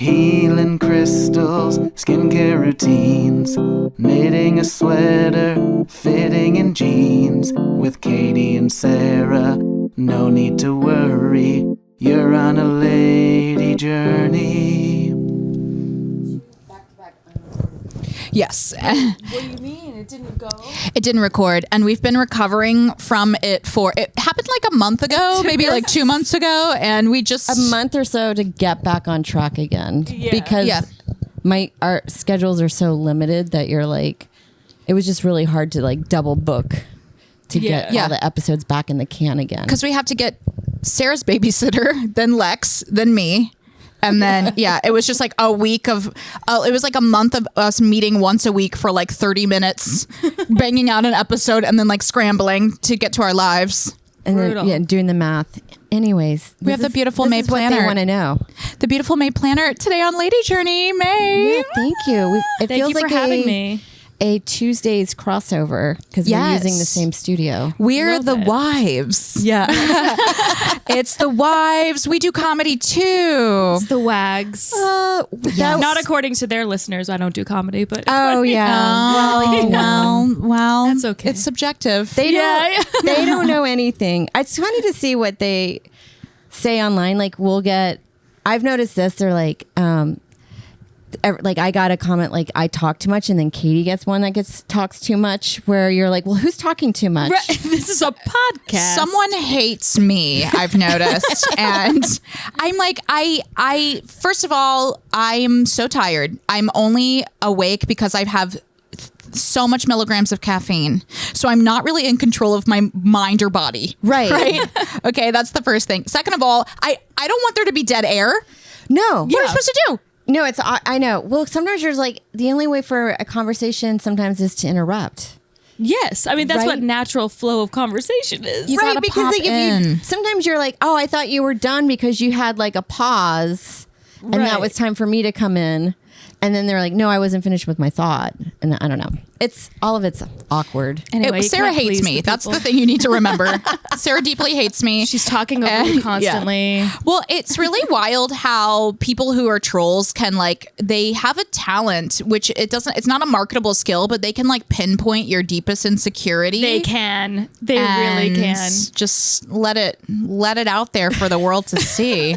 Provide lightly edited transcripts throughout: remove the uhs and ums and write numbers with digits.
healing crystals, skincare routines, knitting a sweater, fitting in jeans. With Katie and Sarah, no need to worry, you're on a lady journey. Yes. What do you mean? It didn't go? It didn't record, and we've been recovering from it it happened like a month ago, maybe like 2 months ago, and we just... A month or so to get back on track again. Yeah. Because our schedules are so limited that you're like, it was just really hard to like double book to get all the episodes back in the can again. Because we have to get Sarah's babysitter, then Lex, then me. And then, it was just like a week of, it was like a month of us meeting once a week for like 30 minutes, banging out an episode and then like scrambling to get to our lives. And then, doing the math. Anyways. We have the beautiful Mae Planert. What they want to know. The beautiful Mae Planert today on Lady Journey, Mae. Yeah, thank you. It Thank feels you for like having me. A Tuesdays crossover because we're using the same studio. We're the wives. Yeah. It's the wives. We do comedy too. It's the wags. Not according to their listeners. I don't do comedy, but Oh yeah. Well, that's okay. It's subjective. They don't know anything. It's funny to see what they say online. Like I've noticed this. They're like I got a comment like I talk too much, and then Katie gets one that talks too much, where you're like, well, who's talking too much? Right. This is a podcast. Someone hates me, I've noticed. And I'm like, I first of all, I'm so tired. I'm only awake because I have so much milligrams of caffeine. So I'm not really in control of my mind or body. Right. Okay, that's the first thing. Second of all, I don't want there to be dead air. No. What are we supposed to do? No, I know. Well, sometimes you're like, the only way for a conversation sometimes is to interrupt. Yes. I mean, that's what natural flow of conversation is. You gotta because pop like, in. sometimes you're like, oh, I thought you were done because you had like a pause and that was time for me to come in. And then they're like, no, I wasn't finished with my thought. And I don't know. All of it's awkward. Anyway, Sarah hates me. That's the thing you need to remember. Sarah deeply hates me. She's talking over me constantly. Yeah. Well, it's really wild how people who are trolls can they have a talent, which it's not a marketable skill, but they can pinpoint your deepest insecurity. They can. They really can. Just let it out there for the world to see.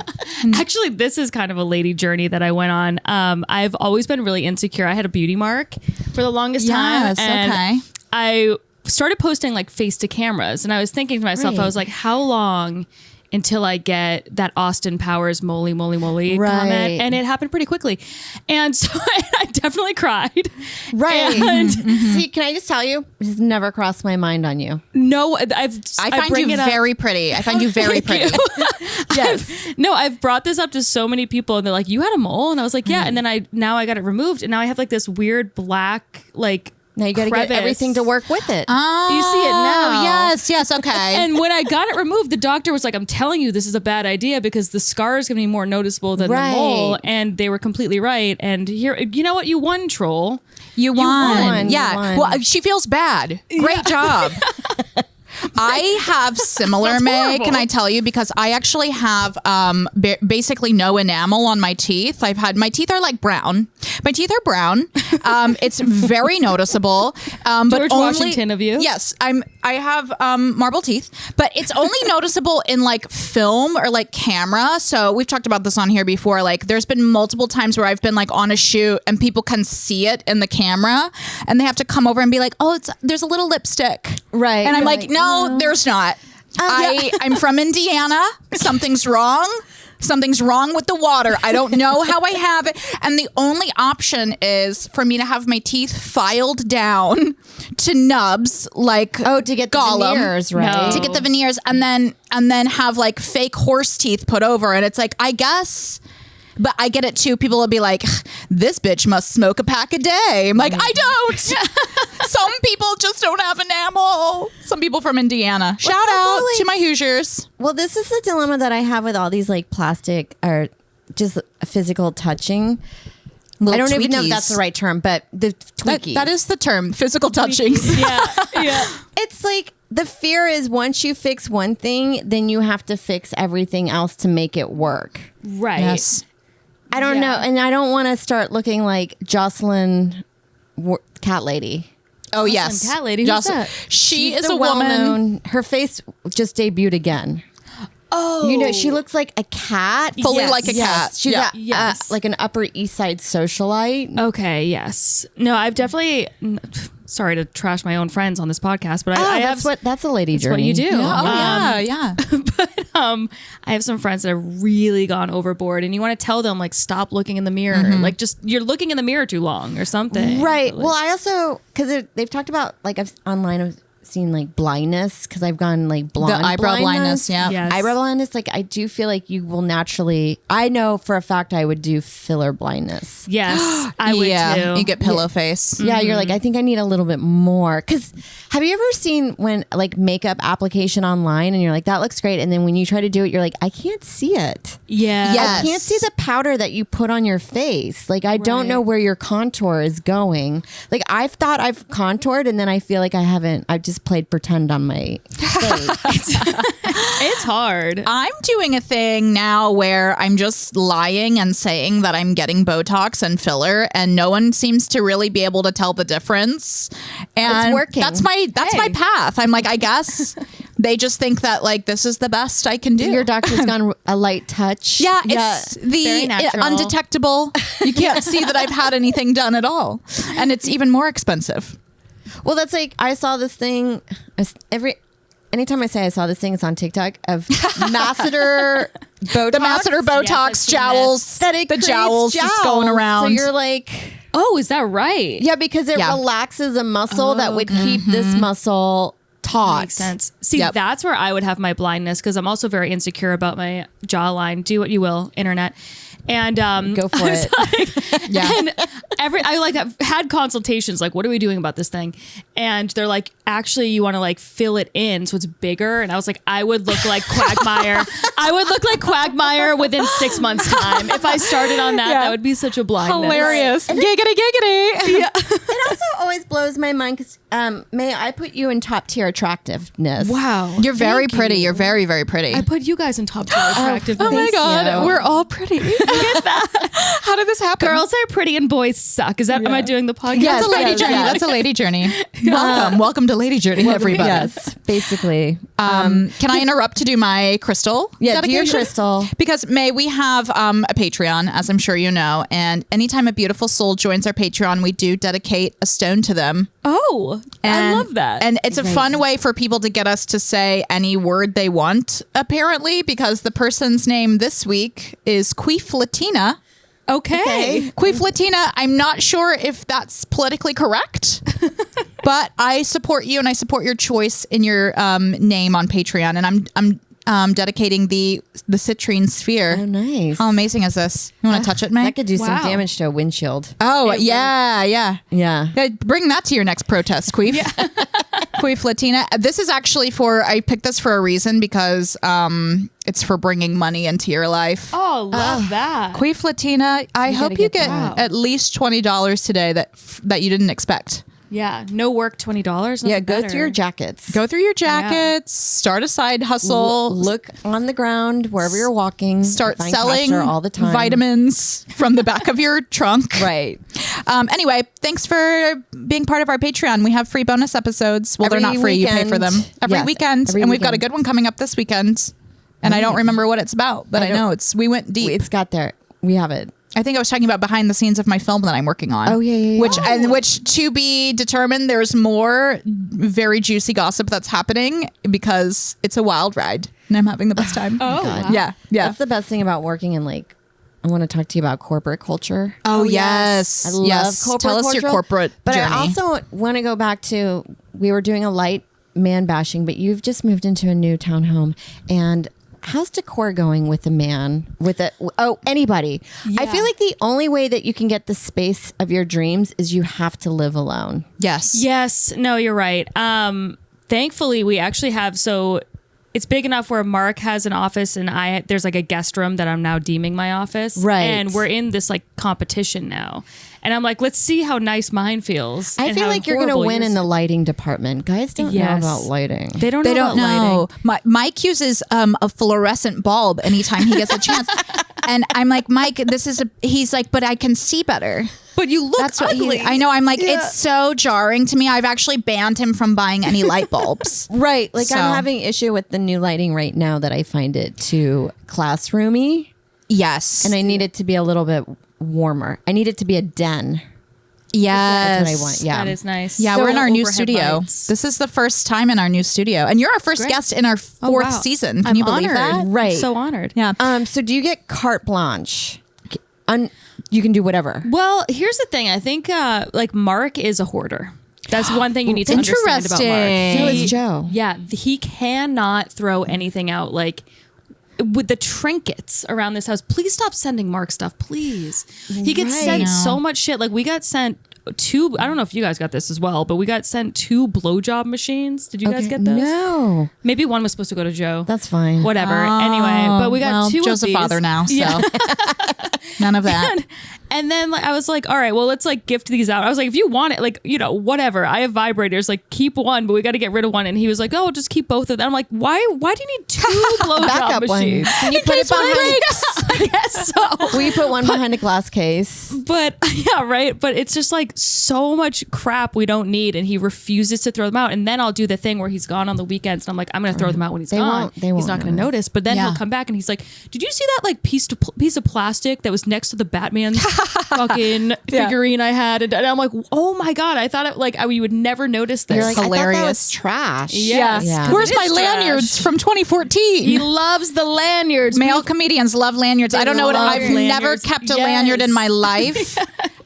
Actually, this is kind of a lady journey that I went on. I've always been really insecure. I had a beauty mark for the longest time. Yes, and okay. I started posting face to cameras, and I was thinking to myself, I was like, how long until I get that Austin Powers moly comment? And it happened pretty quickly. And so I definitely cried. Right. And see, can I just tell you, it has never crossed my mind on you. No, I find you very pretty. I find you very pretty. Yes. I've brought this up to so many people, and they're like, you had a mole? And I was like, yeah. And then I got it removed, and now I have this weird black now you got to get everything to work with it. Oh, you see it now. Yes, okay. And when I got it removed, the doctor was like, I'm telling you, this is a bad idea because the scar is going to be more noticeable than the mole. And they were completely right. And here, you know what? You won, troll. You won. Yeah. You won. Well, she feels bad. Great job. I have similar, Mae, can I tell you? Because I actually have basically no enamel on my teeth. My teeth are brown. My teeth are brown. It's very noticeable. George Washington of you. Yes, I have marble teeth, but it's only noticeable in film or camera. So we've talked about this on here before. There's been multiple times where I've been on a shoot and people can see it in the camera, and they have to come over and be like, "Oh, there's a little lipstick." Right. And I'm like, no, there's not. I'm from Indiana. Something's wrong. Something's wrong with the water. I don't know how I have it. And the only option is for me to have my teeth filed down to nubs, to get Gollum, the veneers, right? No. To get the veneers, and then have fake horse teeth put over. And it's I guess. But I get it too. People will be like, this bitch must smoke a pack a day. I'm like, I don't. Some people just don't have enamel. Some people from Indiana. Shout out to my Hoosiers. Well, this is the dilemma that I have with all these plastic or just physical touching. I don't even know if that's the right term, but the tweakies. That is the term, physical touchings. Yeah. It's the fear is once you fix one thing, then you have to fix everything else to make it work. Right. Yes. I don't know. And I don't want to start looking like Jocelyn Cat Lady. Oh, yes. Cat Lady. Who's that? She She's is the a woman. well-known. Her face just debuted again. Oh. You know, she looks like a cat. Fully Yes. like a cat. She's Yeah. like an Upper East Side socialite. Okay, yes. No, I've definitely... Sorry to trash my own friends on this podcast, but I have... That's a lady That's journey. what you do. Yeah. Yeah. I have some friends that have really gone overboard, and you want to tell them, like, stop looking in the mirror. Like, just, you're looking in the mirror too long or something. Right. But, like, Well, I also, because they've talked about, like, I've seen like blindness, because I've gone like blonde. The eyebrow blindness, yeah. Yes. Eyebrow blindness, like I do feel like you will naturally, I know for a fact I would do filler blindness. yes, I would too. You get pillow face. Yeah, you're like, I think I need a little bit more. Because have you ever seen when like makeup application online and you're like, that looks great. And then when you try to do it, you're like, I can't see it. Yeah. Yes. I can't see the powder that you put on your face. Like, I don't know where your contour is going. Like, I've thought I've contoured and then I feel like I haven't. I've just played pretend on my face. It's hard. I'm doing a thing now where I'm just lying and saying that I'm getting Botox and filler, and no one seems to really be able to tell the difference. And It's working. That's my path. I'm like, I guess they just think that like this is the best I can do. Your doctor's gone a light touch. Yeah, it's very the natural. undetectable. You can't see that I've had anything done at all, and it's even more expensive. Well, that's like, I saw this thing anytime I say I saw this thing, it's on TikTok of masseter Botox. The masseter Botox I've seen jowls, that it the creates jowls that's going jowls. around. So you're like, Oh, is that right? yeah, because it Yeah. relaxes a muscle that would keep this muscle taut. Makes sense. See, Yep. that's where I would have my blindness, because I'm also very insecure about my jawline. Do what you will, internet. And Go for it. Yeah. And I've had consultations like, what are we doing about this thing? And they're like, actually, you want to like fill it in so it's bigger. And I was like, I would look like Quagmire. I would look like Quagmire within 6 months time. If I started on that, that would be such a blindness. Hilarious. Giggity, giggity. Yeah. It also always blows my mind because May, I put you in top tier attractiveness. Wow. You're very pretty. You're very, very pretty. I put you guys in top tier attractiveness. Oh my Thank God. you. We're all pretty. Look at that. How did this happen? Girls are pretty and boys suck. Is that, am I doing the podcast? That's a lady yes, journey. yes. That's a lady journey. Welcome to Lady Journey, everybody. Yes, basically. Can I interrupt to do my crystal? Yeah, do your dedication? crystal. Because May, we have a Patreon, as I'm sure you know, and anytime a beautiful soul joins our Patreon, we do dedicate a stone to them. Oh, I And- love that. And it's a fun way for people to get us to say any word they want, apparently, because the person's name this week is Queef Latina. okay. Queef Latina, I'm not sure if that's politically correct, but I support you and I support your choice in your name on Patreon. And I'm dedicating the citrine sphere. Oh, nice. How amazing is this? You want to touch it, May? That could do some Wow. damage to a windshield. Oh, yeah. Yeah. Yeah, bring that to your next protest, Queef. Queef Latina. This is actually I picked this for a reason because it's for bringing money into your life. Oh, love that. Queef Latina, I hope gotta you get get that. at least $20 today that you didn't expect. Yeah, no work, $20. Yeah, go through your jackets. Go through your jackets, start a side hustle, Look on the ground wherever you're walking. start Find selling castor all the time. vitamins from the back of your trunk. Right. Anyway, thanks for being part of our Patreon. We have free bonus episodes. Well, they're Every not free. You pay for them weekend. every Yes, weekend. every And we've got a weekend. good one coming up this weekend. And I don't remember what it's about, but I know we went deep. It's got there. We have it. I think I was talking about behind the scenes of my film that I'm working on. Oh, yeah. Which to be determined. There's more very juicy gossip that's happening because it's a wild ride and I'm having the best time. Oh, God. wow. Yeah. That's the best thing about working in I want to talk to you about corporate culture. Oh yes. I love Yes. corporate Tell us culture. your corporate But journey. I also want to go back to, we were doing a light man bashing, but you've just moved into a new townhome. And how's decor going with a man? Anybody. I Yeah. feel like the only way that you can get the space of your dreams is you have to live alone. Yes. Yes, no, you're right. Thankfully, we actually have, so it's big enough where Mark has an office and there's like a guest room that I'm now deeming my office. Right. And we're in this like competition now. And I'm like, let's see how nice mine feels. I and feel how like you're going to horrible win yours in the is. lighting department. Guys don't know Yes. about lighting. They don't They know don't about know. lighting. Mike uses a fluorescent bulb anytime he gets a chance. And I'm like, Mike, he's like, but I can see better. But you look That's what ugly. I know. I'm like, it's so jarring to me. I've actually banned him from buying any light bulbs. Right. Like So- I'm having issue with the new lighting right now that I find it too classroomy. Yes. And I need it to be a little bit warmer. I need it to be a den. yes. That's what I want. Yeah. That is nice. Yeah, So we're in our new overhead studio. lights. This is the first time in our new studio. And you're our first Great. guest in our Oh, fourth wow. season. Can I'm you believe honored. that? Right. I'm so honored. Yeah. So do you get carte blanche? You can do whatever. Well, here's the thing. I think like Mark is a hoarder. That's one thing you need to understand about Mark. Interesting. So is Joe. Yeah, he cannot throw anything out. Like with the trinkets around this house, please stop sending Mark stuff, please. He gets Right. sent No. so much shit. Like we got sent 2, I don't know if you guys got this as well, but we got sent 2 blowjob machines. Did you guys get those? No. Maybe one was supposed to go to Joe. That's fine. Whatever. Anyway, but we got well, 2 Joe's of a these. father now, so Yeah. none of that. And then like, I was like, all right, well, let's like gift these out. I was like, if you want it, like, you know, whatever. I have vibrators, like keep one, but we got to get rid of one. And he was like, oh, just keep both of them. I'm like, why do you need 2 blowjob Backup one. machines? Can you put it behind? I guess so. Will you put one behind a glass case? But yeah, right. But it's just like so much crap we don't need. And he refuses to throw them out. And then I'll do the thing where he's gone on the weekends. And I'm like, I'm going to throw them out when he's gone. They He's won't not going to notice. But then Yeah. he'll come back and he's like, did you see that like piece of plastic that was next to the Batman fucking figurine I had? And I'm like, oh my God, I thought you would never notice this. You're like, I thought that hilarious. was trash. Yes. Yeah. Where's It my is trash. lanyards from 2014? He loves the lanyards. Male comedians love lanyards. I don't know what love I've never lanyards. kept a Yes. lanyard in my life.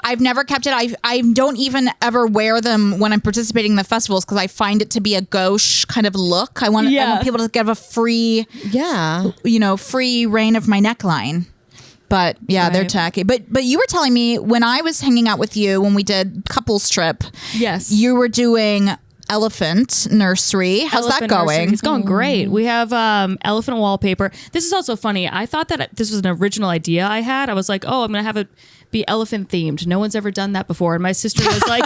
I've never kept it. I don't even ever wear them when I'm participating in the festivals because I find it to be a gauche kind of look. I want people to get a free, Yeah. free reign of my neckline. But yeah, they're Right. tacky. But you were telling me when I was hanging out with you when we did couples trip, Yes. you were doing elephant nursery. How's Elephant that going? Nursery. It's going great. We have elephant wallpaper. This is also funny. I thought that this was an original idea I had. I was like, oh, I'm going to have it be elephant themed. No one's ever done that before. And my sister was like,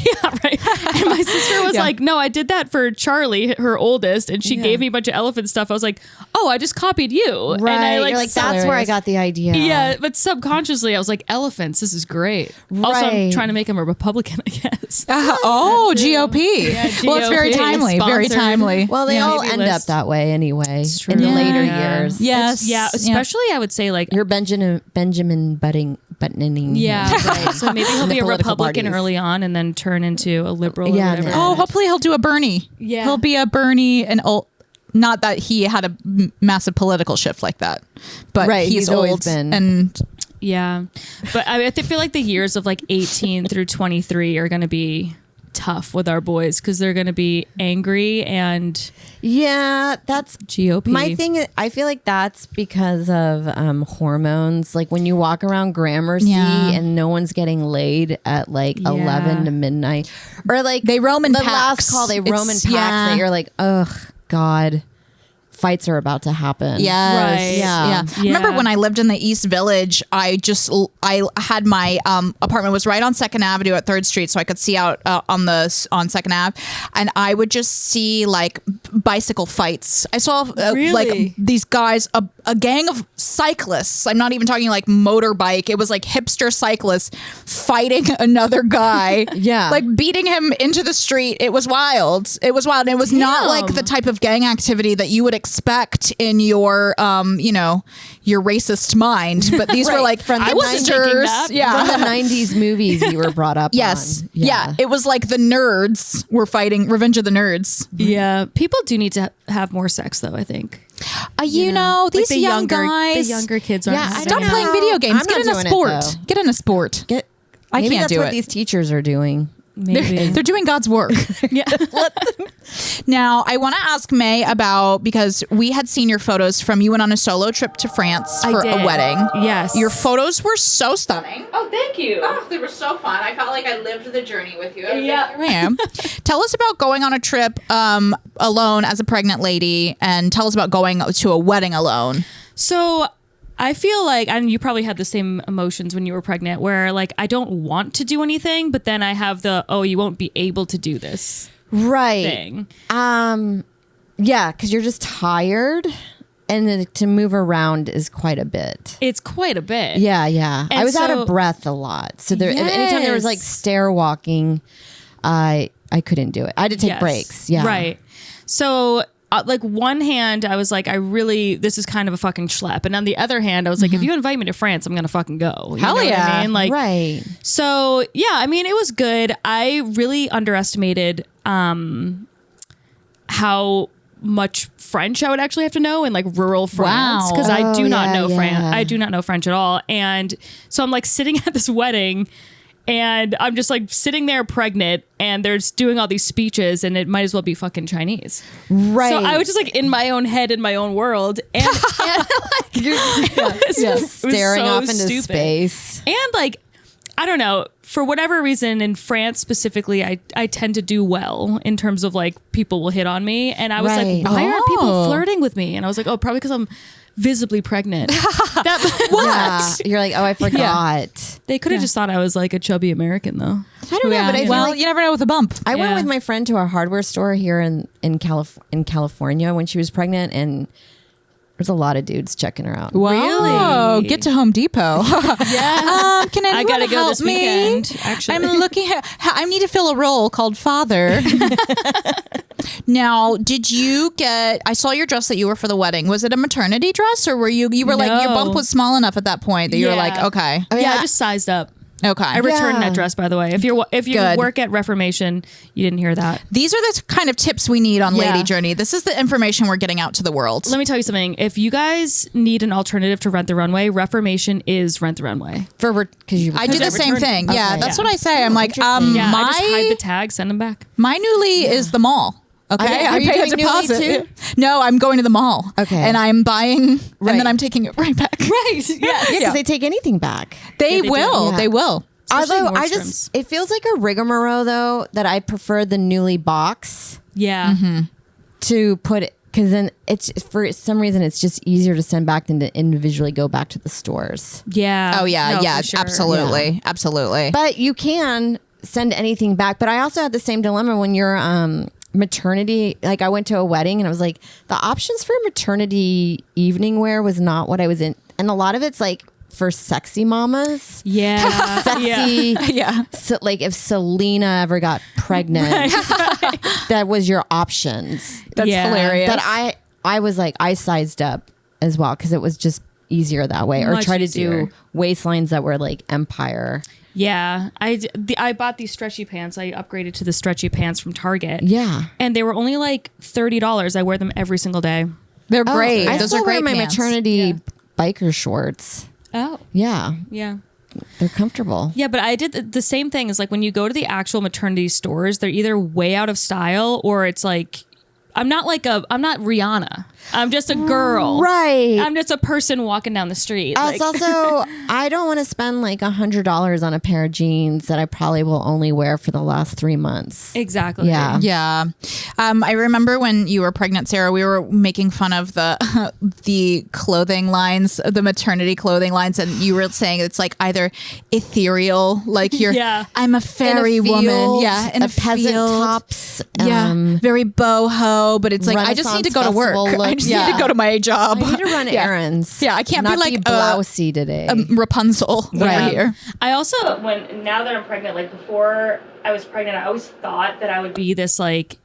yeah, right. And my sister was like, no, I did that for Charlie, her oldest, and she gave me a bunch of elephant stuff. I was like, oh, I just copied you. Right. And I You're like, that's where I got the idea. Yeah, but subconsciously, I was like, elephants, this is great. Also, I'm Right. trying to make him a Republican, I guess. GOP. Well, it's very GOP, timely. Very sponsored. timely. Well, they Yeah. all Maybe end list. up that way anyway true. in the later Yeah. years. Yes. Yeah, especially I would say like You're Benjamin buttoning. yeah, him. right. So maybe he'll The be a political Republican parties. early on and then turn into a liberal. Yeah, or whatever. no. Oh, hopefully he'll do a Bernie. Yeah. He'll be a Bernie and old. Not that he had a massive political shift like that, but Right, he's he's always old been. and Yeah, but I feel like the years of like 18 through 23 are going to be tough with our boys because they're going to be angry and Yeah, that's GOP. my thing. I feel like that's because of hormones. Like when you walk around Gramercy Yeah. and no one's getting laid at like 11 to midnight, or like They roam in the packs. last call. They roam in It's- packs. yeah. That you're like, ugh, God, fights are about to happen. yes, Right. yeah. Yeah. Remember when I lived in the East Village? I had my apartment was right on Second Avenue at 3rd Street, so I could see out on Second Ave, and I would just see like bicycle fights. I saw Really? like these guys, a gang of cyclists. I'm not even talking like motorbike. It was like hipster cyclists fighting another guy. Yeah. like beating him into the street. It was wild. It was wild, and it was not Damn. like the type of gang activity that you would expect in your your racist mind, but these were Right. like From the I wasn't thinking hipsters. that. Yeah. From the 90s movies you were brought up Yes. on. Yeah. It was like the nerds were fighting Revenge of the Nerds. yeah, people do need to have more sex though. I think. You know, Like these the young younger, guys. the younger kids aren't. Yeah, I having Stop don't it. playing know. video games. I'm Get not in a doing it, sport. though. Get in a sport. I Maybe can't that's do what it. these teachers are doing. Maybe. They're doing God's work. yeah. Now, I want to ask Mae about, because we had seen your photos from you went on a solo trip to France I for did. a wedding. Yes. Your photos were so stunning. Oh, thank you. Oh, they were so fun. I felt like I lived the journey with you. Yeah. Here I am. Tell us about going on a trip alone as a pregnant lady, and tell us about going to a wedding alone. So I feel like, and you probably had the same emotions when you were pregnant, where like I don't want to do anything, but then I have the, oh, you won't be able to do this Right. thing. Yeah, because you're just tired. and then to move around is quite a bit. It's quite a bit. Yeah. I And was out so- of breath a lot. So there, anytime there was like Yes. stair walking, I couldn't do it. I had to take Yes. breaks. Yeah. Right. So, like one hand, I was like, this is kind of a fucking schlep. And on the other hand, I was like, if you invite me to France, I'm going to fucking go. You Hell know yeah. What I mean? Like, Right. So, yeah, I mean, it was good. I really underestimated how much French I would actually have to know in like rural France Wow. because I do Oh, not yeah, know French. yeah. I do not know French at all. And so I'm like sitting at this wedding and I'm just like sitting there pregnant and they're just doing all these speeches and it might as well be fucking Chinese. Right. So I was just like in my own head, in my own world. And, it was staring so off into stupid. space. And like, I don't know, for whatever reason in France specifically, I tend to do well in terms of like people will hit on me. And I was Right. like, why aren't people Oh. flirting with me? And I was like, oh, probably because I'm visibly pregnant. Yeah. You're like, oh, I forgot. They could have just thought I was like a chubby American though. I don't know, but I feel well, like you never know with a bump. I went Yeah. with my friend to a hardware store here in California when she was pregnant, and there's a lot of dudes checking her out. Wow. Really? Get to Home Depot. Yeah. Can anyone I gotta go help this me? weekend, actually. I'm looking at, I need to fill a role called father. Now, did you get, I saw your dress that you were for the wedding. Was it a maternity dress or were you were like, your No. bump was small enough at that point that you were like, Yeah. okay. Yeah, I just sized up. Okay. I returned Yeah. that dress, by the way. If you Good. work at Reformation, you didn't hear that. These are the kind of tips we need on Yeah. Lady Journey. This is the information we're getting out to the world. Let me tell you something. If you guys need an alternative to Rent the Runway, Reformation is Rent the Runway. Because you I do the I same returned- thing. Yeah, Okay. that's Yeah. what I say. I'm like, interesting. Yeah, I just hide my the tag, send them back. my Newly is the mall. Okay, Are you pay a doing Newly deposit. too? No, I'm going to the mall. Okay. and I'm buying, and Right. then I'm taking it right back. Right. Yeah. Yeah, because they take anything back. They Yeah, they do. will. Yeah. They will. Especially Although Nordstrom's. it feels like a rigmarole though that I prefer the Newly box Yeah. to put it, because then it's for some reason it's just easier to send back than to individually go back to the stores. Yeah. Oh yeah, No, yeah, for sure. absolutely, absolutely. But you can send anything back. But I also had the same dilemma when you're maternity. Like I went to a wedding and I was like, the options for maternity evening wear was not what I was in, and a lot of it's like for sexy mamas. Yeah. Sexy, Yeah. so like if Selena ever got pregnant, that was your options. That's Yeah. hilarious. That I was like, I sized up as well because it was just easier that way, or Much try to easier. do waistlines that were like Empire. Yeah. I bought these stretchy pants. I upgraded to the stretchy pants from Target. Yeah. And they were only like $30. I wear them every single day. They're great. I Those still are great wear my pants. maternity biker shorts. Oh. Yeah, Yeah. they're comfortable. Yeah, but I did the same thing. Is like when you go to the actual maternity stores, they're either way out of style or it's like I'm not Rihanna. I'm just a girl. Right. I'm just a person walking down the street. It's also, I don't want to spend like $100 on a pair of jeans that I probably will only wear for the last 3 months. Exactly. Yeah. Yeah. I remember when you were pregnant, Sarah, we were making fun of the clothing lines, the maternity clothing lines, and you were saying it's like either ethereal, like you're, Yeah. I'm a fairy In a woman. field, Yeah. In a peasant field. tops. Yeah. Very boho, but it's like, I just need to go to work. Renaissance I just festival need to look. go to my job. I need to run Yeah. errands. Yeah, I can't be not like, blousy today. Rapunzel Right. over here. I also now that I'm pregnant, like before I was pregnant, I always thought that I would be this like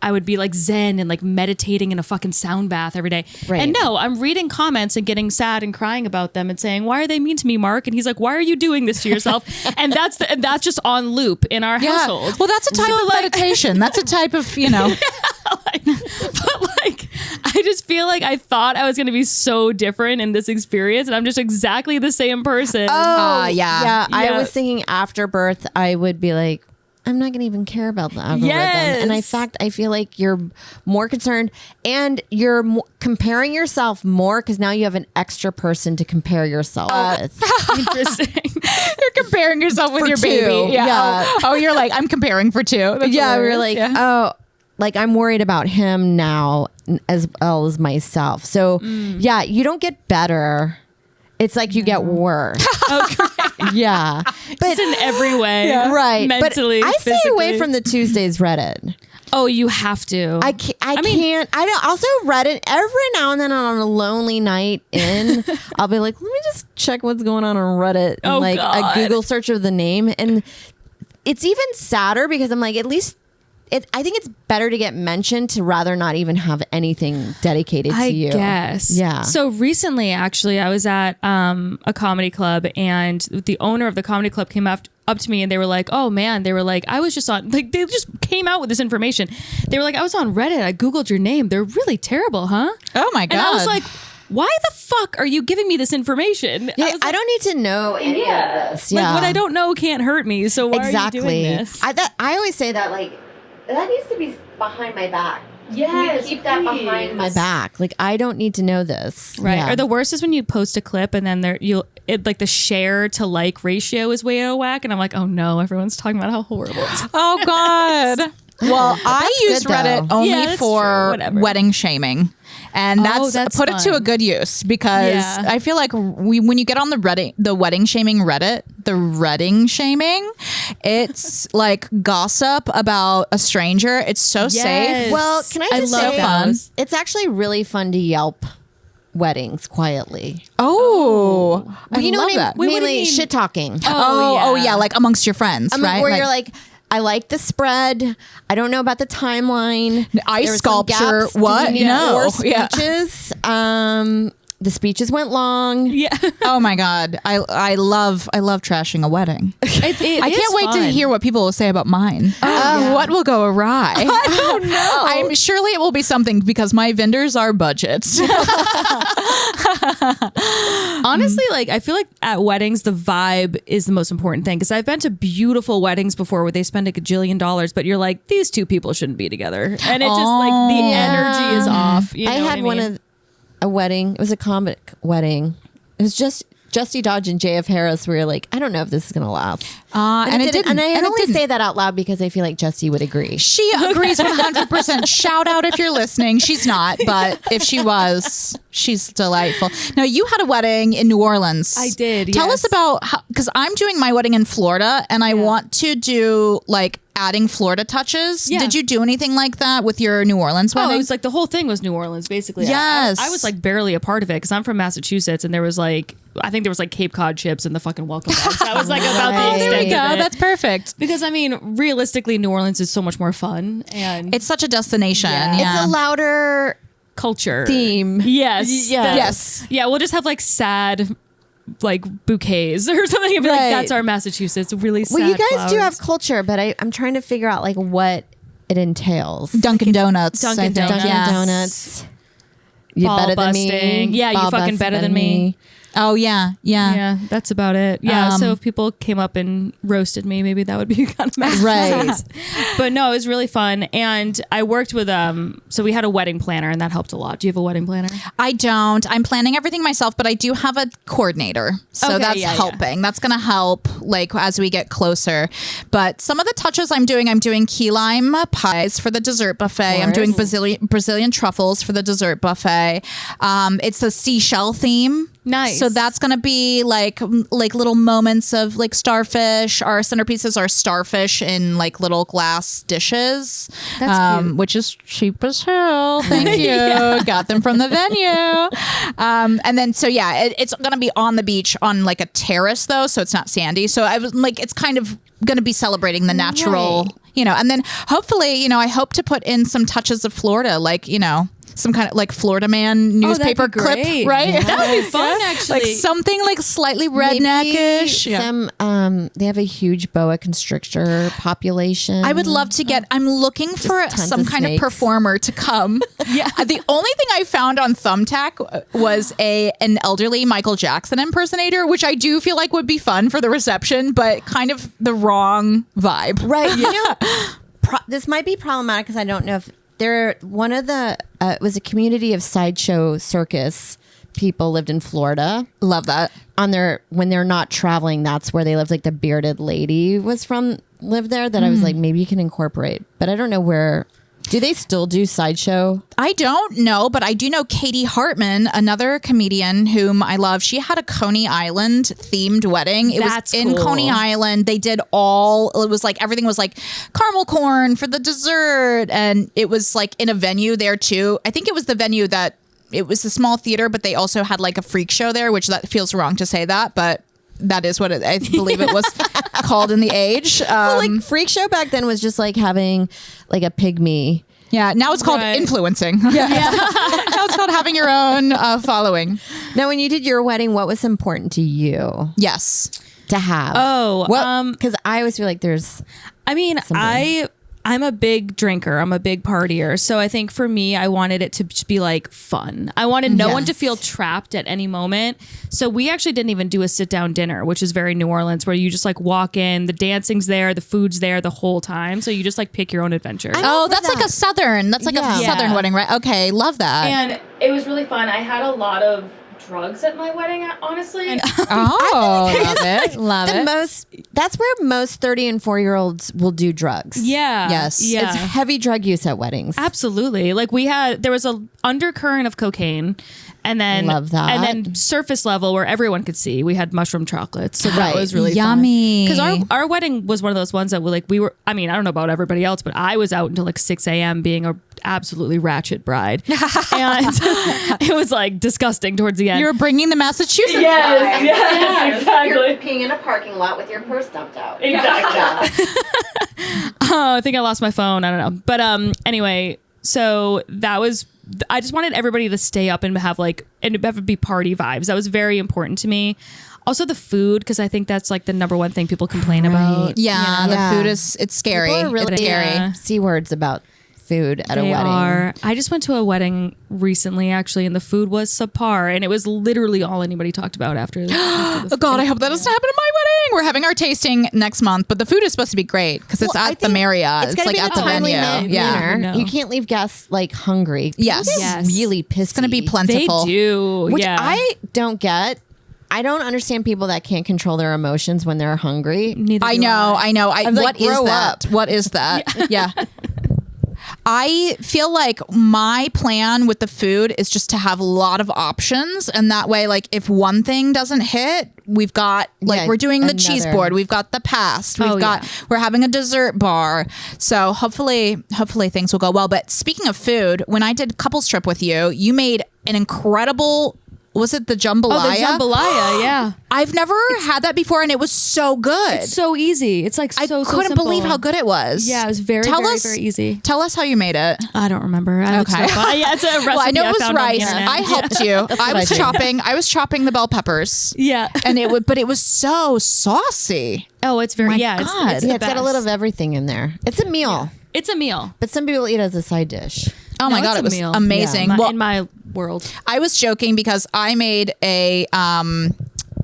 I would be like zen and like meditating in a fucking sound bath every day. Right. And no, I'm reading comments and getting sad and crying about them and saying, "Why are they mean to me, Mark?" And he's like, "Why are you doing this to yourself?" And that's just on loop in our household. Well, that's a type of meditation. That's a type of, But like, I just feel like I thought I was going to be so different in this experience, and I'm just exactly the same person. yeah. Yeah, I Yeah. was thinking after birth, I would be like, I'm not going to even care about the algorithm. Yes. And in fact, I feel like you're more concerned and you're comparing yourself more because now you have an extra person to compare yourself with. Interesting. You're comparing yourself with For your two. baby. Yeah. Yeah. Oh, you're like, I'm comparing for two. That's Yeah, we're hilarious. like, Yeah. oh, like I'm worried about him now as well as myself. So yeah, you don't get better. It's like you get worse. Yeah. But in every way. Right. Mentally, but I stay away physically. from the Tuesdays Reddit. Oh, you have to. I I can't. I don't, also Reddit every now and then on a lonely night I'll be like, let me just check what's going on Reddit. And Oh, like God. a Google search of the name. And it's even sadder because I'm like, at least I think it's better to get mentioned to rather not even have anything dedicated to you. I guess. Yeah. So recently, actually, I was at a comedy club, and the owner of the comedy club came up to me, and they were like, "Oh man," they were like, "I was just on." Like, they just came out with this information. They were like, "I was on Reddit. I googled your name. They're really terrible, huh?" Oh my God. And I was like, "Why the fuck are you giving me this information?" Yeah, was like, I don't need to know any of this. Like, Yeah. what I don't know can't hurt me. So why exactly. are you doing this? I always say that, like, that needs to be behind my back. Yes, keep that behind my back. Like, I don't need to know this. Right. Yeah. Or the worst is when you post a clip and then like the share to like ratio is way out of whack, and I'm like, oh no, everyone's talking about how horrible it is. Oh God. Well, I use good, Reddit though. only Yeah, that's for true. Whatever. wedding shaming. And that's put it to a fun. good use because Yeah. I feel like when you get on the wedding shaming Reddit, the Redding shaming, it's like gossip about a stranger. It's so Yes. safe. Well, can I just love say, those. it's actually really fun to Yelp weddings quietly. Oh, I You know love what that. Wait, what do you Mainly mean? shit talking. Oh, yeah, like amongst your friends, I mean, right? where you're like, I like the spread. I don't know about the timeline. Ice There were some sculpture, gaps. what? Did you need No. 4 Yeah. speeches? The speeches went long. Yeah. oh my God, I love trashing a wedding. I can't wait to hear what people will say about mine. What will go awry? I don't know. I'm surely it will be something because my vendors are budgets. Honestly, like I feel like at weddings the vibe is the most important thing, because I've been to beautiful weddings before where they spend a gajillion dollars, but you're like, these two people shouldn't be together, and it just like the energy is off. You know I had what I mean? one of a wedding. It was a comic wedding. It was just Justy Dodge and JF Harris. We were like, I don't know if this is gonna last. And it didn't. And I And it only didn't. say that out loud because I feel like Justy would agree. She agrees 100%. Shout out if you're listening. She's not, but if she was, she's delightful. Now, you had a wedding in New Orleans. I did, Tell yes. us about how, because I'm doing my wedding in Florida and I want to do like adding Florida touches. Yeah. Did you do anything like that with your New Orleans Oh, wedding? it was like the whole thing was New Orleans, basically. Yes. I was like barely a part of it because I'm from Massachusetts, and there was like, I think there was like Cape Cod chips and the fucking welcome bags. That was like about the Right. extent there we go. of it. That's perfect. Because I mean, realistically, New Orleans is so much more fun and It's such a destination. Yeah. Yeah. It's a louder culture theme. Yes. Yeah. Yes. Yeah, we'll just have like sad like bouquets or something and be Right. like, that's our Massachusetts. Really sad. Well, you guys do flowers. have culture, but I'm trying to figure out like what it entails. Dunkin' Donuts. Dunkin' I think. Donuts. Dunkin' Yeah. Donuts. You Ball better than busting. me. Yeah, you Ball fucking bust better than me. Oh, yeah. Yeah. Yeah, that's about it. Yeah, Um, so if people came up and roasted me, maybe that would be kind of Massachusetts. Right. But no, it was really fun. And I worked with so we had a wedding planner, and that helped a lot. Do you have a wedding planner? I don't. I'm planning everything myself, but I do have a coordinator. So Okay, that's yeah, helping. That's going to help like as we get closer. But some of the touches I'm doing key lime pies for the dessert buffet. I'm doing Brazilian truffles for the dessert buffet. It's a seashell theme. Nice. So that's going to be like little moments of like starfish. Our centerpieces are starfish in like little glass dishes. That's cute. Which is cheap as hell. Thank you. Got them from the venue. And then, so yeah, it's going to be on the beach on like a terrace though. So it's not sandy. So I was like, it's kind of going to be celebrating the natural, Right. and then hopefully, I hope to put in some touches of Florida, like, some kind of like Florida Man newspaper that'd be clip, great. right? Yeah. That would be fun, actually. Like something like slightly Maybe redneckish. Yeah. some they have a huge boa constrictor population. I would love to get. I'm looking for tons some of kind snakes. of performer to come. Yeah. The only thing I found on Thumbtack was an elderly Michael Jackson impersonator, which I do feel like would be fun for the reception, but kind of the wrong vibe. Right. This might be problematic because I don't know if they're one of the it was a community of Sideshow Circus people lived in Florida. Love that. When they're not traveling, that's where they live. Like the bearded lady lived there that I was like, maybe you can incorporate, but I don't know where. Do they still do Sideshow? I don't know, but I do know Katie Hartman, another comedian whom I love. She had a Coney Island themed wedding. It That's was in cool. Coney Island. They did it was like everything was like caramel corn for the dessert. And it was like in a venue there too. I think it was the venue that it was a small theater, but they also had like a freak show there, which that feels wrong to say that, but that is what I believe it was called in the age. Like freak show back then was just like having like a pygmy. Yeah, now it's called influencing. Yeah. Now it's called having your own following. Now, when you did your wedding, what was important to you Yes. to have? Because I always feel like there's. I mean, something. I'm a big drinker. I'm a big partier. So I think for me, I wanted it to just be like fun. I wanted no one to feel trapped at any moment. So we actually didn't even do a sit down dinner, which is very New Orleans, where you just like walk in, the dancing's there, the food's there the whole time. So you just like pick your own adventure. Oh, that's like a Southern. That's like a Southern wedding, right? Okay, love that. And it was really fun. I had a lot of drugs at my wedding, honestly. Oh, love it. Love it. That's where most 30 and 4-year-olds will do drugs. Yeah. Yes. Yeah. It's heavy drug use at weddings. Absolutely. Like there was a undercurrent of cocaine, and then Love that. and then surface level where everyone could see. We had mushroom chocolates, so that was really yummy. Because our wedding was one of those ones that we were. I mean, I don't know about everybody else, but I was out until like 6 a.m. being a absolutely ratchet bride, and it was like disgusting towards the end. You're bringing the Massachusetts. Yes, exactly. You're peeing in a parking lot with your purse dumped out. Exactly. I think I lost my phone. I don't know. But anyway, so that was, I just wanted everybody to stay up and have be party vibes. That was very important to me. Also the food, because I think that's like the number one thing people complain about. Yeah, You know? the food it's scary. People are really It's scary. C words about food at a They wedding. are. I just went to a wedding recently, actually, and the food was subpar, and it was literally all anybody talked about after. Oh God, I hope that doesn't happen at my wedding. We're having our tasting next month, but the food is supposed to be great because it's at the Marriott. It's gotta like be at the venue. Yeah. manner. You can't leave guests like hungry. Yes. People get Yes. really pissy. It's going to be They plentiful. do. Which yeah. I don't get. I don't understand people that can't control their emotions when they're hungry. Neither I do know. I'm like, What is grow that? up. What is that? Yeah. I feel like my plan with the food is just to have a lot of options. And that way, like if one thing doesn't hit, we've got we're doing the cheese another. board. We've got the past. We're having a dessert bar. So hopefully things will go well. But speaking of food, when I did couples trip with you, you made an incredible, was it the jambalaya? Oh, the jambalaya, yeah. I've never had that before, and it was so good. It's so easy. It's like I so couldn't simple. believe how good it was. Yeah, it was very very easy. Tell us how you made it. I don't remember. I Okay. Yeah, it's a recipe. Well, I know it was found on the rice. internet. I helped you. I was chopping the bell peppers. Yeah. And it was so saucy. Oh, it's very My yeah. God. It's Yeah, the it's got a best. little of everything in there. It's a meal, It's a meal. but some people eat it as a side dish. Oh my No, God, it's it a was meal. amazing. Yeah. Well, In my world. I was joking because I made a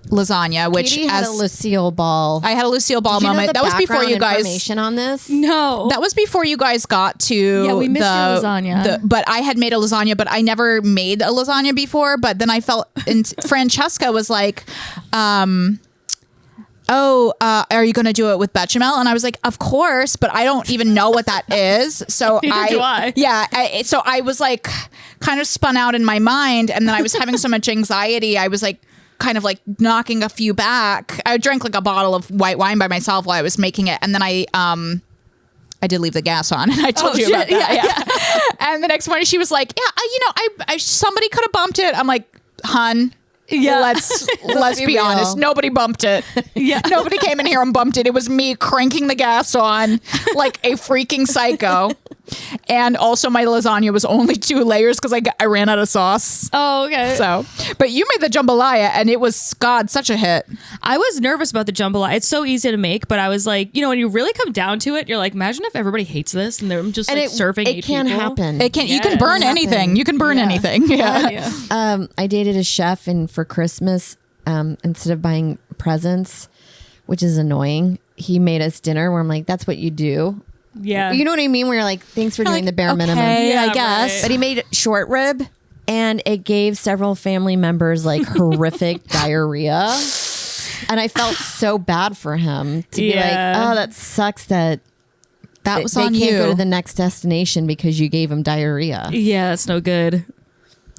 lasagna, which Katie had a Lucille ball. I had a Lucille Ball Did you know moment. the That was before background you guys. information on this. No. That was before you guys got to Yeah, we missed your lasagna. but I had made a lasagna, but I never made a lasagna before. But then I felt, and Francesca was like, are you going to do it with bechamel? And I was like, of course, but I don't even know what that is. So Neither do I. Yeah. So I was like kind of spun out in my mind. And then I was having so much anxiety. I was like, kind of like knocking a few back. I drank like a bottle of white wine by myself while I was making it. And then I did leave the gas on, and I told you about that. Yeah. And the next morning she was like, yeah, I somebody could have bumped it. I'm like, hun, yeah, let's be real. honest. Nobody bumped it. Yeah. Nobody came in here and bumped it. It was me cranking the gas on like a freaking psycho. And also my lasagna was only 2 layers because I ran out of sauce. Oh, okay. So, but you made the jambalaya and it was, God, such a hit. I was nervous about the jambalaya. It's so easy to make, but I was like, when you really come down to it, you're like, imagine if everybody hates this and they're just like serving it 8 can people. happen. It can, you can burn anything. You can burn anything. Yeah. I dated a chef, and for Christmas, instead of buying presents, which is annoying, he made us dinner where I'm like, that's what you do. Yeah. You know what I mean? Where you're like, thanks for doing the bare minimum. Yeah, I Yeah, guess. right. But he made short rib, and it gave several family members like horrific diarrhea. And I felt so bad for him to be like, Yeah. oh, that sucks that That was they on can't you. go to the next destination because you gave them diarrhea. Yeah, that's no good.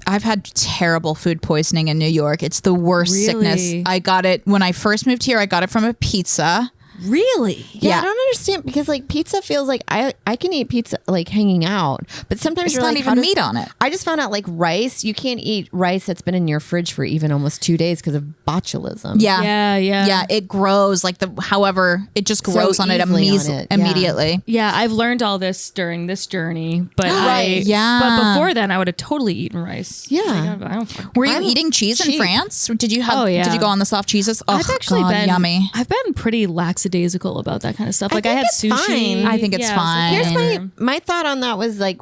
I've had terrible food poisoning in New York. It's the worst Really? sickness. I got it when I first moved here. I got it from a pizza. Really? Yeah, I don't understand because like pizza feels like I can eat pizza like hanging out, but sometimes There's you're not like, even how does- meat on it. I just found out like rice, you can't eat rice that's been in your fridge for even almost 2 days because of botulism. Yeah. Yeah. It grows however, it just grows on it, easily on it, yeah. immediately. Yeah, I've learned all this during this journey, but Right, yeah. But before then, I would have totally eaten rice. Yeah. Like, I don't fucking Were you I'm eating cheese in cheap. France? Did you have? Oh, yeah. Did you go on the soft cheeses? Oh, I've actually God, been yummy. I've been pretty lackadaisical about that kind of stuff. Like I think had it's sushi. fine. I think it's fine. Here's And- my thought on that was like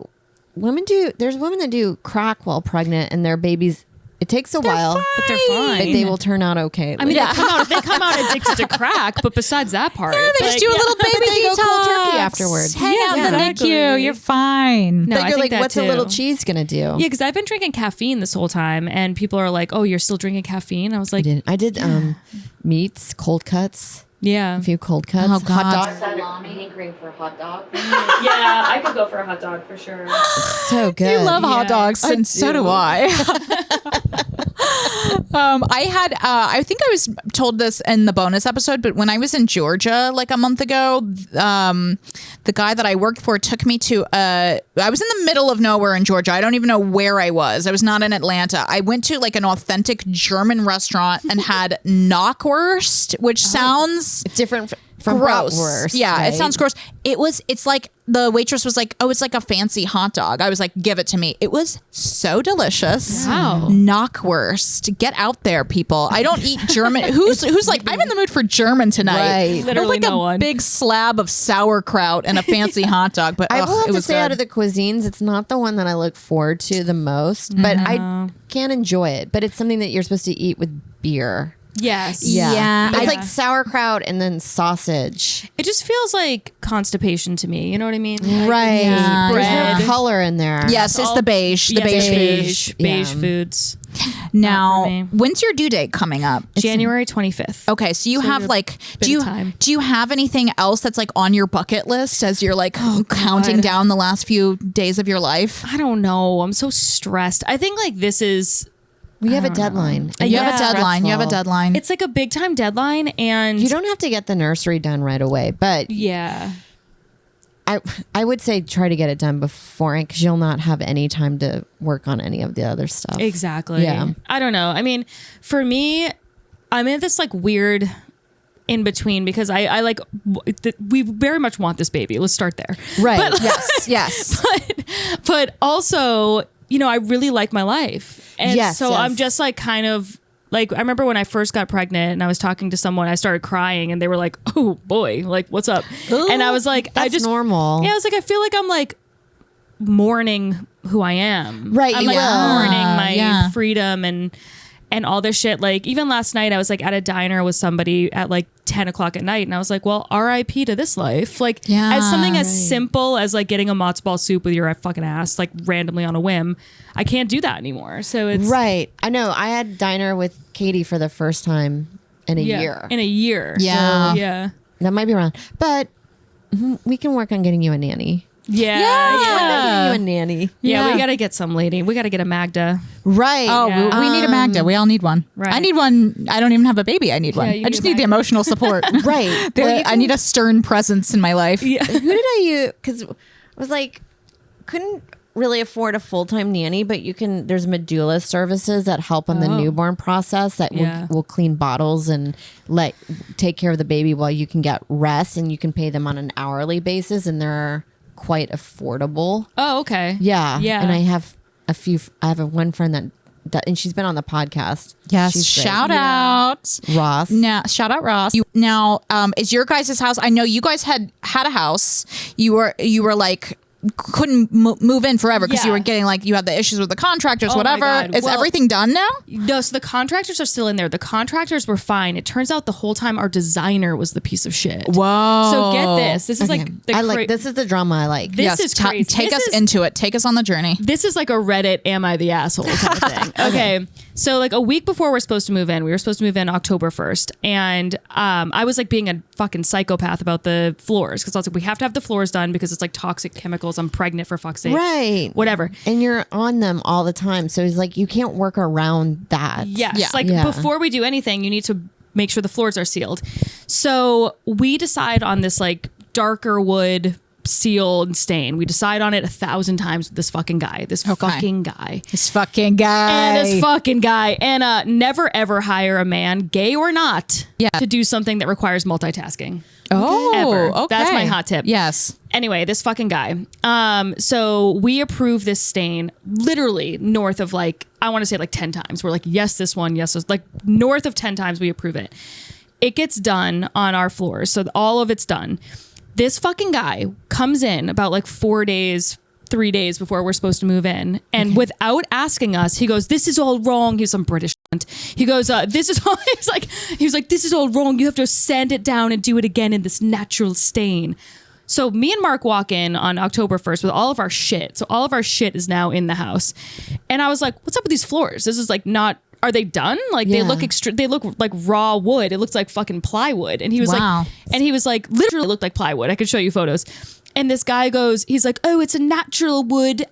there's women that do crack while pregnant and their babies, it takes a while, but they're fine. but they will turn out okay. I mean, they come out addicted to crack, but besides that part, They just do a little baby But they go cold detox. turkey afterwards. Hang out in the exactly. NICU. You're fine. No, But I you're think like, that what's a too. little cheese gonna do? Yeah, because I've been drinking caffeine this whole time, and people are like, "Oh, you're still drinking caffeine?" I was like, I did meats, cold cuts, "Yeah, a few cold cuts, Oh, God. hot dogs. yeah, I could go for a hot dog for sure." So good. You love hot Yeah. dogs, I and so do. do I. I had, I think I was told this in the bonus episode, but when I was in Georgia like a month ago, the guy that I worked for took me to, I was in the middle of nowhere in Georgia. I don't even know where I was. I was not in Atlanta. I went to like an authentic German restaurant and had knockwurst, which sounds different from gross. bratwurst, Yeah, right? it sounds gross. It's like the waitress was like, "Oh, it's like a fancy hot dog." I was like, "Give it to me." It was so delicious. Wow. Knockwurst. Get out there, people. I don't eat German. Who's like, I'm in the mood for German tonight. Right. Or Literally like no a one. big slab of sauerkraut and a fancy hot dog. But I will have it to was say, good. out of the cuisines, it's not the one that I look forward to the most, but I can enjoy it. But it's something that you're supposed to eat with beer. Yes, Yeah. It's I- like sauerkraut and then sausage. It just feels like constipation to me. You know what I mean? Right. Yeah. There's Bread. no color in there. Yes, it's the beige. The Yes, beige food. beige Yeah. foods. Now, for me. when's your due date coming up? January 25th. Okay, so you have you're like, bit do you of time. do you have anything else that's like on your bucket list as you're like counting down the last few days of your life? I don't know. I'm so stressed. I think like this is. We have a deadline. and You have a it's deadline. You have a stressful. deadline. It's like a big time deadline, and You don't have to get the nursery done right away, but Yeah. I would say try to get it done beforehand because you'll not have any time to work on any of the other stuff. Exactly. Yeah. I don't know. I mean, for me, I'm in this like weird in between because I like we very much want this baby. Let's start there. Right. But, yes. but also, you know, I really like my life. And Yes, so yes. I'm just like kind of like, I remember when I first got pregnant and I was talking to someone, I started crying and they were like, "Oh boy, like what's up?" And I was like, That's I just normal. Yeah, I was like, I feel like I'm like mourning who I am. Right, I'm you like will. mourning my Yeah. freedom and all this shit. Like even last night I was like at a diner with somebody at like 10 o'clock at night and I was like, well, RIP to this life. Like Yeah. as something as simple as like getting a matzo ball soup with your fucking ass, like randomly on a whim, I can't do that anymore. So it's Right. I know. I had diner with Katie for the first time in a year. In a year. Yeah. So, yeah. That might be around. But we can work on getting you a nanny. Yeah. Getting you a nanny. Yeah, Yeah. we got to get some lady. We got to get a Magda. Right. Oh, Yeah. we need a Magda. We all need one. Right. I need one. I don't even have a baby. I need one. you I just need a need the Magda. emotional support. Right. Well, you I need a stern presence in my life. Yeah. Who did I use? Because I was like, couldn't really afford a full-time nanny, but you can, there's Medulla Services that help on the newborn process that Yeah. will clean bottles and take care of the baby while you can get rest, and you can pay them on an hourly basis, and they're quite affordable. Oh, okay. Yeah. Yeah. And I have one friend that and she's been on the podcast. Yes. She's great. Shout out. Ross. Now, shout out Ross. Now, is your guys' house? I know you guys had a house. You were like couldn't move in forever because you Yeah. were getting like, you had the issues with the contractors, Oh my whatever. God. Is Well- everything done now? No, so the contractors are still in there. The contractors were fine. It turns out the whole time our designer was the piece of shit. Whoa. So get this. This is Okay. like the I like this is the drama I like. This is crazy. Take This us is- into it. Take us on the journey. This is like a Reddit "Am I the asshole" kind of thing. Okay. So like a week before we're supposed to move in, we were supposed to move in October 1st, and I was like being a fucking psychopath about the floors because I was like, we have to have the floors done because it's like toxic chemicals. I'm pregnant, for fuck's sake. Right. Whatever. And you're on them all the time. So it's like you can't work around that. Yes. Yeah. Like Yeah. before we do anything, you need to make sure the floors are sealed. So we decide on this like darker wood sealed stain. We decide on it 1,000 times with this fucking guy. This fucking guy. This fucking guy. And this fucking guy. And never ever hire a man, gay or not, to do something that requires multitasking. Oh, Ever. okay. That's my hot tip. Yes. Anyway, this fucking guy. So we approve this stain literally north of like, I want to say like 10 times. We're like, yes, this one, yes, this, like north of 10 times we approve it. It gets done on our floors. So all of it's done. This fucking guy comes in about like 3 days before we're supposed to move in. And without asking us, he goes, this is all wrong. He's some British cunt. He goes, this is all, he was like, this is all wrong. You have to sand it down and do it again in this natural stain. So me and Mark walk in on October 1st with all of our shit. So all of our shit is now in the house. And I was like, what's up with these floors? This is like not, are they done? Like they look they look like raw wood. It looks like fucking plywood. And he was like, literally looked like plywood. I could show you photos. And this guy goes, he's like, oh, it's a natural wood.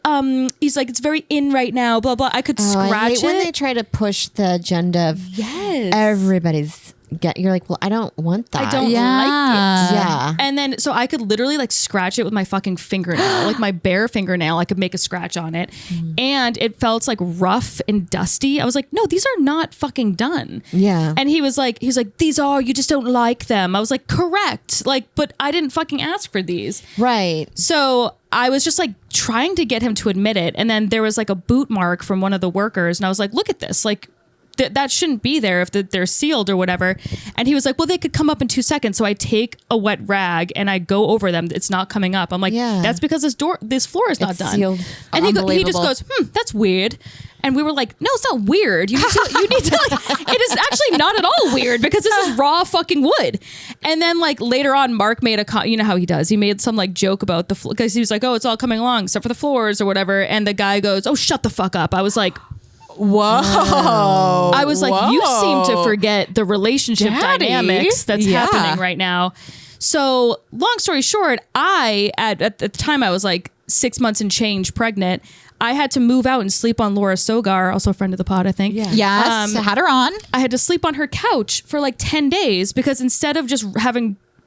He's like, it's very in right now, blah, blah. I could scratch I hate it. when they try to push the agenda of everybody's you're like, well, I don't want that. I don't like it. Yeah. And then, so I could literally like scratch it with my fucking fingernail, like my bare fingernail. I could make a scratch on it. And it felt like rough and dusty. I was like, no, these are not fucking done. Yeah. And he was like, these are, you just don't like them. I was like, correct. Like, but I didn't fucking ask for these. Right. So I was just like trying to get him to admit it. And then there was like a boot mark from one of the workers. And I was like, look at this. Like, that shouldn't be there if they're sealed or whatever. And he was like, well, they could come up in 2 seconds. So I take a wet rag and I go over them. It's not coming up. I'm like, that's because this floor is not It's done. sealed. And he just goes, that's weird. And we were like, no, it's not weird. You need to like, it is actually not at all weird because this is raw fucking wood. And then like later on, Mark made you know how he does. He made some like joke about the floor because he was like, oh, it's all coming along except for the floors or whatever. And the guy goes, oh, shut the fuck up. I was like, whoa. I was like, you seem to forget the relationship Daddy. dynamics that's happening right now. So long story short, at the time I was like 6 months and change pregnant. I had to move out and sleep on Laura Sogar, also a friend of the pod, I think. Yeah. Yes. Had her on. I had to sleep on her couch for like 10 days because instead of just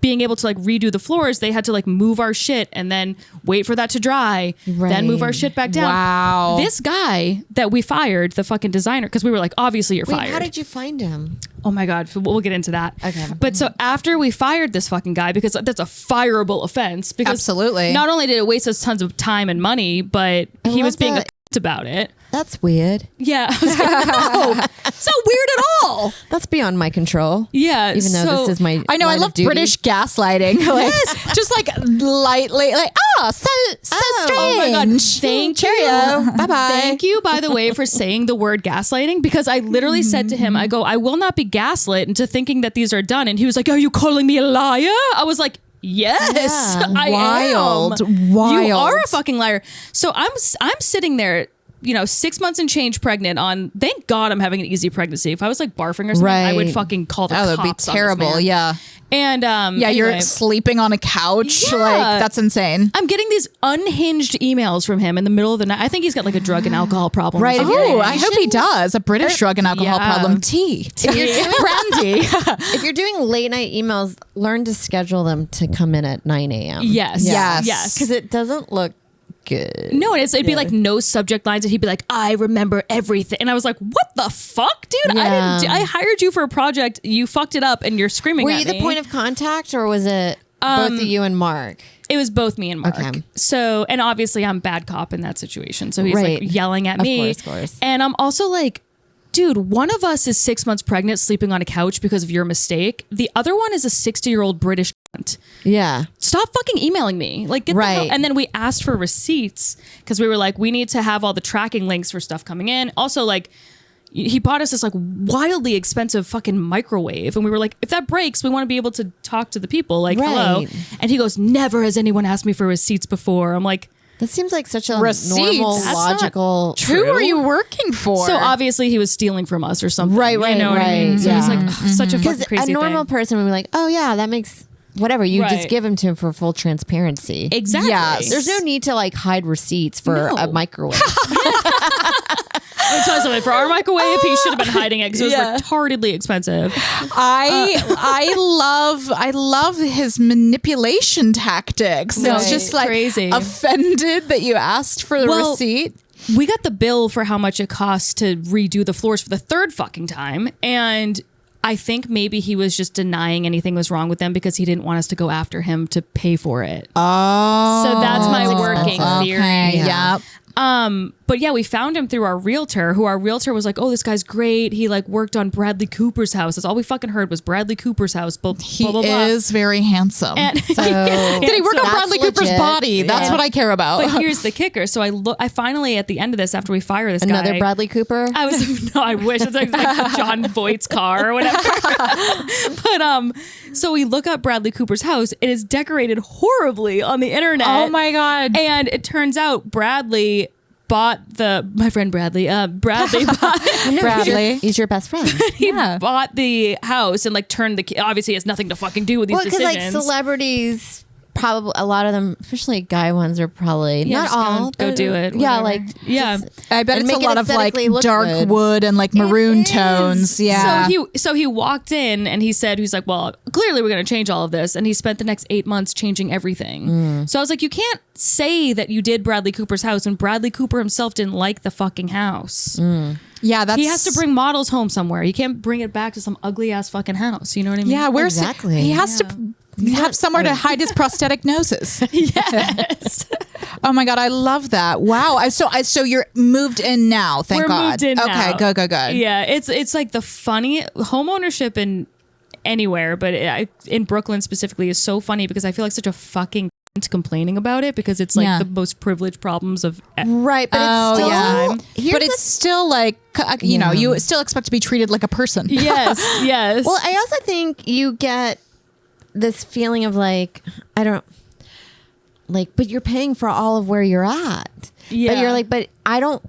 being able to like redo the floors, they had to like move our shit and then wait for that to dry, then move our shit back down. Wow. This guy that we fired, the fucking designer, because we were like, obviously you're Wait, fired. how did you find him? Oh my God, we'll get into that. Okay. But so after we fired this fucking guy, because that's a fireable offense, because Absolutely. not only did it waste us tons of time and money, but he was love being a that. cunt about it. That's weird. Yeah. I was like, no, it's not weird at all. That's beyond my control. Yeah. Even though this is my I know. I line love of duty. British gaslighting. Like, just like lightly, like, so strange. Oh my God. Thank you. Cheerio. Bye-bye. Thank you, by the way, for saying the word gaslighting, because I literally said to him, I go, I will not be gaslit into thinking that these are done. And he was like, are you calling me a liar? I was like, yes, Yeah. I Wild. am. Wild. You are a fucking liar. So I'm sitting there, 6 months and change pregnant on, thank God I'm having an easy pregnancy. If I was like barfing or something, I would Right. fucking call the That cops would be on this terrible. man. Yeah. And Yeah. You're anyway. sleeping on a couch. Yeah. Like, that's insane. I'm getting these unhinged emails from him in the middle of the night. I think he's got like a drug and alcohol problem. Right, Or if something. you're- Oh, I hope he does. A British drug and alcohol Yeah. problem. Tea. Brandy. If you're doing late night emails, learn to schedule them to come in at 9 a.m. Yes. Yes. Yes. Because it doesn't look good. No, it'd be like no subject lines, and he'd be like, "I remember everything," and I was like, "What the fuck, dude? Yeah. I hired you for a project. You fucked it up, and you're screaming Were at you me." the point of contact, or was it both of you and Mark? It was both me and Mark. Okay. So, and obviously, I'm bad cop in that situation. So he's Right. like yelling at Of me, course. and I'm also like, dude, one of us is 6 months pregnant sleeping on a couch because of your mistake. The other one is a 60-year-old British cunt. Yeah. Stop fucking emailing me. Like, get the hell. And then we asked for receipts because we were like, we need to have all the tracking links for stuff coming in. Also, like, he bought us this like wildly expensive fucking microwave. And we were like, if that breaks, we want to be able to talk to the people. Like, hello. And he goes, never has anyone asked me for receipts before. I'm like, that seems like such a Receipts? normal, That's logical. Who are you working for? so obviously he was stealing from us or something. Right, You know what I mean? So it's like such a fucking Because crazy a normal thing. person would be like, oh yeah, that makes whatever. You Right. just give them to him for full transparency. Exactly. Yes. There's no need to like hide receipts for a microwave. Let me tell you something. For our microwave, he should have been hiding it because it was retardedly expensive. I love his manipulation tactics. No, It's just like crazy. offended that you asked for the receipt. We got the bill for how much it costs to redo the floors for the third fucking time. And I think maybe he was just denying anything was wrong with them because he didn't want us to go after him to pay for it. Oh. So that's my working theory. Okay, yeah. But yeah, we found him through our realtor, who our realtor was like, oh, this guy's great. He like worked on Bradley Cooper's house. That's all we fucking heard was Bradley Cooper's house. Blah, He blah, blah, blah. is very handsome. And So Did he work on that's Bradley Cooper's legit. body? That's what I care about. But here's the kicker. So I finally, at the end of this, after we fire this Another guy, Bradley Cooper. I was no, I wish it's like John Voight's car or whatever. But so we look up Bradley Cooper's house. It is decorated horribly on the internet. Oh my God. And it turns out Bradley bought my friend Bradley. Bradley bought. Bradley. He's your best friend. He bought the house and like turned the. Obviously, it has nothing to fucking do with these Well, because decisions. like celebrities, probably a lot of them, especially guy ones, are probably not just all. go do it, Yeah, whatever. like Yeah. I bet and it's a make it lot of like aesthetically look dark good. wood and like maroon tones. Yeah. So he walked in and he's like, well, clearly we're going to change all of this. And he spent the next 8 months changing everything. So I was like, you can't say that you did Bradley Cooper's house when Bradley Cooper himself didn't like the fucking house. Yeah, that's He has to bring models home somewhere. He can't bring it back to some ugly ass fucking house. You know what I mean? Yeah, where's Exactly. he has to have somewhere to hide his prosthetic noses. Yes. Oh my God, I love that. Wow. So you're moved in now. Thank We're God. moved in okay, now. good. Yeah, it's like the funny home ownership in anywhere, but in Brooklyn specifically is so funny because I feel like such a fucking complaining about it because it's like the most privileged problems of right, but it's still. Here's But it's still like you know, you still expect to be treated like a person. yes. Well, I also think you get this feeling of like, I don't like, but you're paying for all of where you're at. Yeah. But you're like, but I don't.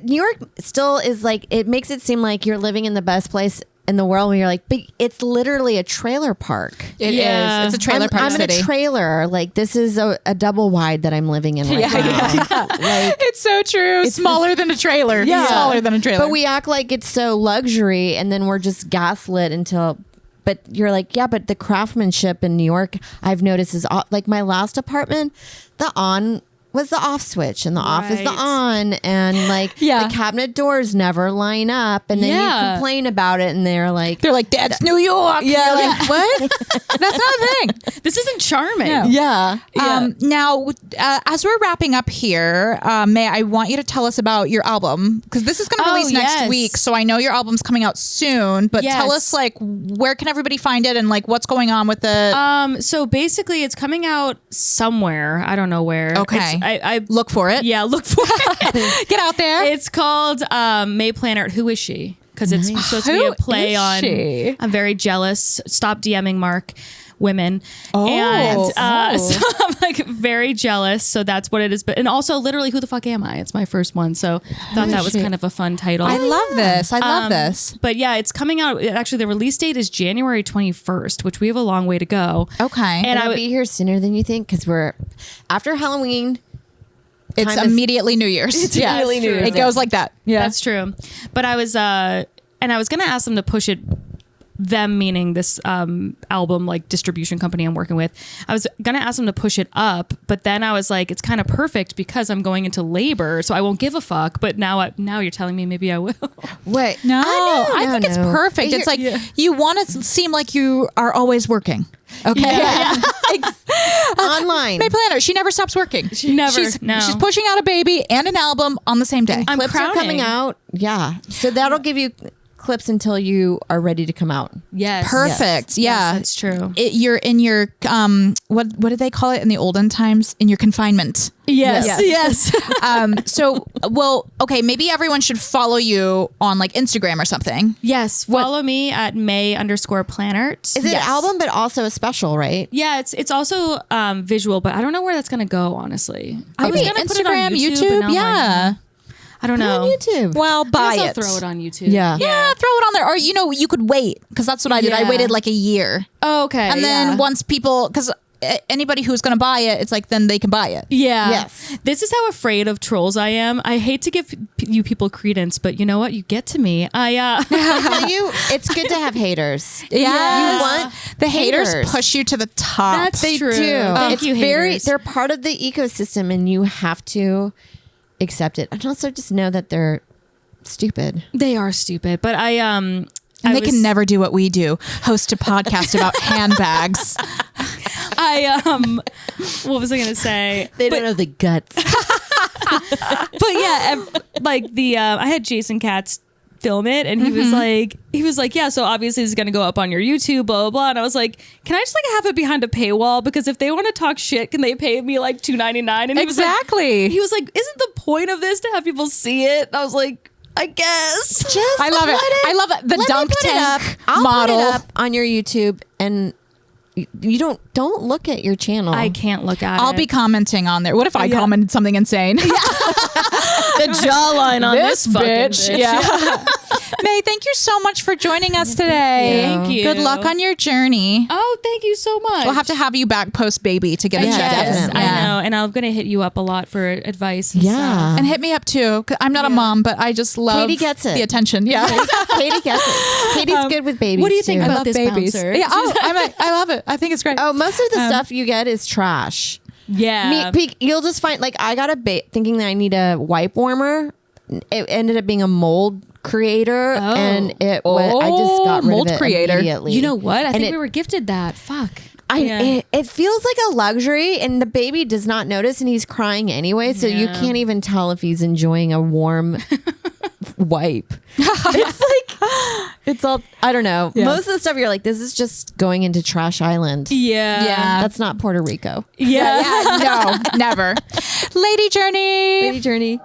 New York still is like, it makes it seem like you're living in the best place in the world when you're like, but it's literally a trailer park. It is. It's a trailer park I'm city. in a trailer. Like, this is a double wide that I'm living in right now. Like, It's so true. Smaller than a trailer. Yeah. Smaller than a trailer. but we act like it's so luxury, and then we're just gaslit until. But you're like, yeah, but the craftsmanship in New York, I've noticed is like my last apartment, the on was the off switch and the off is the Right. on, and like Yeah. the cabinet doors never line up, and then Yeah. you complain about it, and they're like, that's New York. Yeah, You're like- like, what? That's not a thing. This isn't charming. No. yeah. Now, as we're wrapping up here, May, I want you to tell us about your album because this is going to Oh, release next yes. week. So I know your album's coming out soon, but Yes. tell us like where can everybody find it and like what's going on with it? So basically, it's coming out somewhere. I don't know where. Okay. I Look for it. yeah. Look for it. Get out there. It's called Mae Planert. Who is she? Because it's supposed to be Who a play is on. she? I'm very jealous. Stop DMing Mark. Women. Oh. And so I'm like very jealous. So that's what it is. But and also literally, who the fuck am I? It's my first one. So thought that was kind of a fun title. I love this. I love this. But yeah, it's coming out. Actually, the release date is January 21st, which we have a long way to go. Okay. And It'll be here sooner than you think because we're after Halloween. It's time is- immediately New Year's. It's immediately New Year's. It goes like that. Yeah. That's true. But I was going to ask them to push it, them meaning this album like distribution company I'm working with. I was going to ask them to push it up, but then I was like, it's kind of perfect because I'm going into labor, so I won't give a fuck. But now you're telling me maybe I will. Wait, No, I think it's perfect. Here- It's like you want to seem like you are always working. Okay. Online. Mae Planert, she never stops working. Never, no. She's pushing out a baby and an album on the same day. I'm Clips are coming crowning. out. Yeah. So that'll give you clips until you are ready to come out. Yes. Perfect. Yeah. Yes, that's true. You're in your what did they call it in the olden times? In your confinement. Yes. So okay, maybe everyone should follow you on like Instagram or something. Yes. Follow me at Mae_Planert. Is it an album, but also a special, right? Yeah, it's also visual, but I don't know where that's gonna go, honestly. I was Maybe gonna put it on Instagram, but YouTube. now I'm Yeah. like, I don't know. On YouTube. Well, I buy guess I'll it. throw it on YouTube. Yeah. Yeah, throw it on there. Or, you could wait, because that's what I did. I Yeah. waited like a year. Oh, okay. And then once people, because anybody who's going to buy it, it's like, then they can buy it. Yeah. Yes. This is how afraid of trolls I am. I hate to give you people credence, but you know what? You get to me. I tell you, it's good to have haters. Yeah. You want the haters push you to the top. That's They true. do. Thank It's you, haters. they're part of the ecosystem and you have to accept it. And also just know that they're stupid. They are stupid, but and they can never do what we do, host a podcast about handbags. What was I gonna say? They don't have the guts. But yeah, like I had Jason Katz film it, and he was like, yeah, so obviously it's gonna go up on your YouTube, blah blah blah. And I was like, can I just like have it behind a paywall? Because if they want to talk shit, can they pay me like $2.99? And Exactly. he was like, isn't the point of this to have people see it? And I was like, I guess. Just I love it. I love it. The let dunk me put tank it up. I'll model. put it up on your YouTube, and you don't look at your channel. I can't look at it. I'll be commenting on there. What if I commented something insane? the jawline on this bitch. Yeah. Mae, thank you so much for joining us today. Thank you. Good luck on your journey. Oh, thank you so much. We'll have to have you back post baby to get a Yeah, check. definitely. I know, and I'm gonna hit you up a lot for advice. And Yeah. stuff. And hit me up too. 'Cause I'm not a mom, but I just love Katie gets it. the attention. Yeah. Katie gets it. Katie's good with babies. what do you think too. about love this babies. bouncer? Yeah. Oh, I love it. I think it's great. Oh, most of the stuff you get is trash. Yeah. You'll just find, like, I got thinking that I need a wipe warmer. It ended up being a mold creator, and I just got rid mold of it creator. immediately. You know what? I And think it- we were gifted that. Fuck. It feels like a luxury, and the baby does not notice, and he's crying anyway, so you can't even tell if he's enjoying a warm wipe. It's like, it's all, I don't know. Yeah. Most of the stuff you're like, this is just going into Trash Island. Yeah. Yeah. That's not Puerto Rico. Yeah. No, never. Lady Journey. Lady Journey.